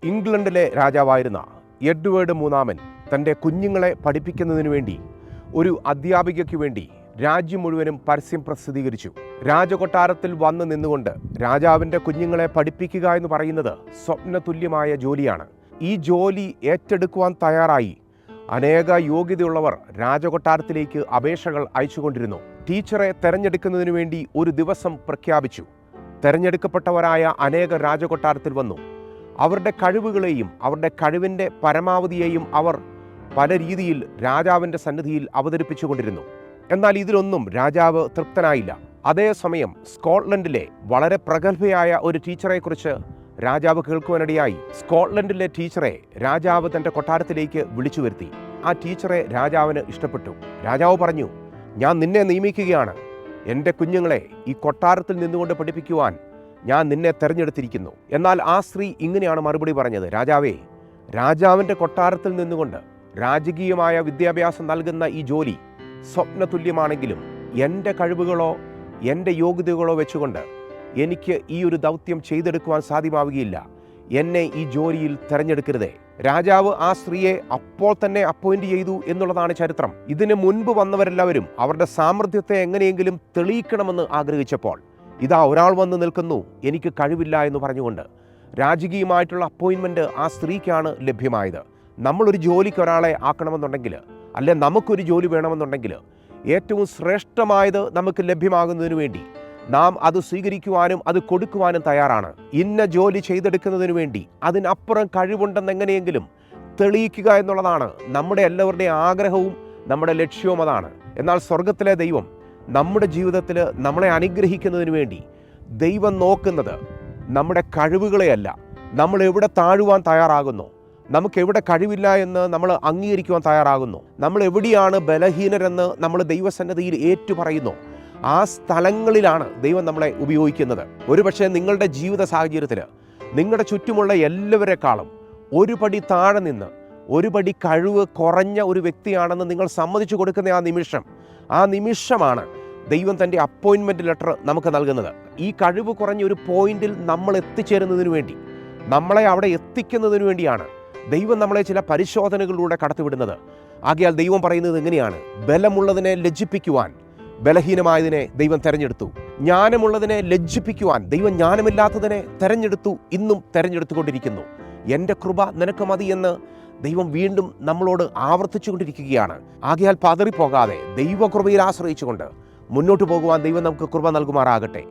ഇംഗ്ലണ്ടിലെ രാജാവായിരുന്ന എഡ്വേർഡ് മൂന്നാമൻ തൻ്റെ കുഞ്ഞുങ്ങളെ പഠിപ്പിക്കുന്നതിനു വേണ്ടി ഒരു അധ്യാപികയ്ക്ക് വേണ്ടി രാജ്യം മുഴുവനും പരസ്യം പ്രസിദ്ധീകരിച്ചു. രാജകൊട്ടാരത്തിൽ വന്നു നിന്നുകൊണ്ട് രാജാവിൻ്റെ കുഞ്ഞുങ്ങളെ പഠിപ്പിക്കുക എന്ന് പറയുന്നത് സ്വപ്നതുല്യമായ ജോലിയാണ്. ഈ ജോലി ഏറ്റെടുക്കുവാൻ തയ്യാറായി അനേക യോഗ്യതയുള്ളവർ രാജകൊട്ടാരത്തിലേക്ക് അപേക്ഷകൾ അയച്ചുകൊണ്ടിരുന്നു. ടീച്ചറെ തെരഞ്ഞെടുക്കുന്നതിനു വേണ്ടി ഒരു ദിവസം പ്രഖ്യാപിച്ചു. തെരഞ്ഞെടുക്കപ്പെട്ടവരായ അനേക രാജകൊട്ടാരത്തിൽ വന്നു. അവരുടെ കഴിവുകളെയും അവരുടെ കഴിവിൻ്റെ പരമാവധിയെയും അവർ പല രീതിയിൽ രാജാവിൻ്റെ സന്നിധിയിൽ അവതരിപ്പിച്ചുകൊണ്ടിരുന്നു. എന്നാൽ ഇതിലൊന്നും രാജാവ് തൃപ്തനായില്ല. അതേസമയം സ്കോട്ട്ലൻഡിലെ വളരെ പ്രഗത്ഭയായ ഒരു ടീച്ചറെക്കുറിച്ച് രാജാവ് കേൾക്കുവാനിടയായി. സ്കോട്ട്ലൻഡിലെ ടീച്ചറെ രാജാവ് തൻ്റെ കൊട്ടാരത്തിലേക്ക് വിളിച്ചു വരുത്തി. ആ ടീച്ചറെ രാജാവിന് ഇഷ്ടപ്പെട്ടു. രാജാവ് പറഞ്ഞു, ഞാൻ നിന്നെ നിയമിക്കുകയാണ്. എൻ്റെ കുഞ്ഞുങ്ങളെ ഈ കൊട്ടാരത്തിൽ നിന്നുകൊണ്ട് പഠിപ്പിക്കുവാൻ ഞാൻ നിന്നെ തെരഞ്ഞെടുത്തിരിക്കുന്നു. എന്നാൽ ആ സ്ത്രീ ഇങ്ങനെയാണ് മറുപടി പറഞ്ഞത്, രാജാവേ, രാജാവിൻ്റെ കൊട്ടാരത്തിൽ നിന്നുകൊണ്ട് രാജകീയമായ വിദ്യാഭ്യാസം നൽകുന്ന ഈ ജോലി സ്വപ്നതുല്യമാണെങ്കിലും എൻ്റെ കഴിവുകളോ എൻ്റെ യോഗ്യതകളോ വെച്ചുകൊണ്ട് എനിക്ക് ഈ ഒരു ദൗത്യം ചെയ്തെടുക്കുവാൻ സാധ്യമാവുകയില്ല. എന്നെ ഈ ജോലിയിൽ തെരഞ്ഞെടുക്കരുതേ. രാജാവ് ആ സ്ത്രീയെ അപ്പോൾ തന്നെ അപ്പോയിന്റ് ചെയ്തു എന്നുള്ളതാണ് ചരിത്രം. ഇതിനു മുൻപ് വന്നവരെല്ലാവരും അവരുടെ സാമർഥ്യത്തെ എങ്ങനെയെങ്കിലും തെളിയിക്കണമെന്ന് ആഗ്രഹിച്ചപ്പോൾ ഇതാ ഒരാൾ വന്ന് നിൽക്കുന്നു, എനിക്ക് കഴിവില്ല എന്ന് പറഞ്ഞുകൊണ്ട്. രാജകീയമായിട്ടുള്ള അപ്പോയിൻമെൻറ്റ് ആ സ്ത്രീക്കാണ് ലഭ്യമായത്. നമ്മളൊരു ജോലിക്ക് ഒരാളെ ആക്കണമെന്നുണ്ടെങ്കിൽ, അല്ലെ നമുക്കൊരു ജോലി വേണമെന്നുണ്ടെങ്കിൽ, ഏറ്റവും ശ്രേഷ്ഠമായത് നമുക്ക് ലഭ്യമാകുന്നതിന് വേണ്ടി നാം അത് സ്വീകരിക്കുവാനും അത് കൊടുക്കുവാനും തയ്യാറാണ്. ഇന്ന ജോലി ചെയ്തെടുക്കുന്നതിന് വേണ്ടി അതിനപ്പുറം കഴിവുണ്ടെന്ന് എങ്ങനെയെങ്കിലും തെളിയിക്കുക എന്നുള്ളതാണ് നമ്മുടെ എല്ലാവരുടെയും ആഗ്രഹവും നമ്മുടെ ലക്ഷ്യവും അതാണ്. എന്നാൽ സ്വർഗത്തിലെ ദൈവം നമ്മുടെ ജീവിതത്തിൽ നമ്മളെ അനുഗ്രഹിക്കുന്നതിന് വേണ്ടി ദൈവം നോക്കുന്നത് നമ്മുടെ കഴിവുകളെയല്ല. നമ്മൾ എവിടെ താഴുവാൻ തയ്യാറാകുന്നു, നമുക്ക് എവിടെ കഴിവില്ല എന്ന് നമ്മൾ അംഗീകരിക്കുവാൻ തയ്യാറാകുന്നു, നമ്മൾ എവിടെയാണ് ബലഹീനരെന്ന് നമ്മൾ ദൈവസന്നിധിയിൽ ഏറ്റുപറയുന്നു, ആ സ്ഥലങ്ങളിലാണ് ദൈവം നമ്മളെ ഉപയോഗിക്കുന്നത്. ഒരുപക്ഷെ നിങ്ങളുടെ ജീവിത സാഹചര്യത്തിൽ നിങ്ങളുടെ ചുറ്റുമുള്ള എല്ലാവരെക്കാളും ഒരു പടി താഴെ നിന്ന് ഒരു പടി കഴിവ് കുറഞ്ഞ ഒരു വ്യക്തിയാണെന്ന് നിങ്ങൾ സമ്മതിച്ചു കൊടുക്കുന്ന ആ നിമിഷമാണ് ദൈവം തൻ്റെ അപ്പോയിൻമെൻറ്റ് ലെറ്റർ നമുക്ക് നൽകുന്നത്. ഈ കഴിവ് കുറഞ്ഞ ഒരു പോയിന്റിൽ നമ്മൾ എത്തിച്ചേരുന്നതിന് വേണ്ടി, നമ്മളെ അവിടെ എത്തിക്കുന്നതിന് വേണ്ടിയാണ് ദൈവം നമ്മളെ ചില പരിശോധനകളിലൂടെ കടത്തിവിടുന്നത്. ആകയാൽ ദൈവം പറയുന്നത് എങ്ങനെയാണ്? ബലമുള്ളതിനെ ലജ്ജിപ്പിക്കുവാൻ ബലഹീനമായതിനെ ദൈവം തെരഞ്ഞെടുത്തു. ജ്ഞാനമുള്ളതിനെ ലജ്ജിപ്പിക്കുവാൻ ദൈവം ജ്ഞാനമില്ലാത്തതിനെ തെരഞ്ഞെടുത്തു, ഇന്നും തെരഞ്ഞെടുത്തുകൊണ്ടിരിക്കുന്നു. എൻ്റെ കൃപ നിനക്ക് മതി എന്ന് ദൈവം വീണ്ടും നമ്മളോട് ആവർത്തിച്ചുകൊണ്ടിരിക്കുകയാണ്. ആകയാൽ പതറിപ്പോകാതെ ദൈവകൃപയിൽ ആശ്രയിച്ചുകൊണ്ട് മുന്നോട്ട് പോകുവാൻ ദൈവം നമുക്ക് കൃപ നൽകുമാറാകട്ടെ.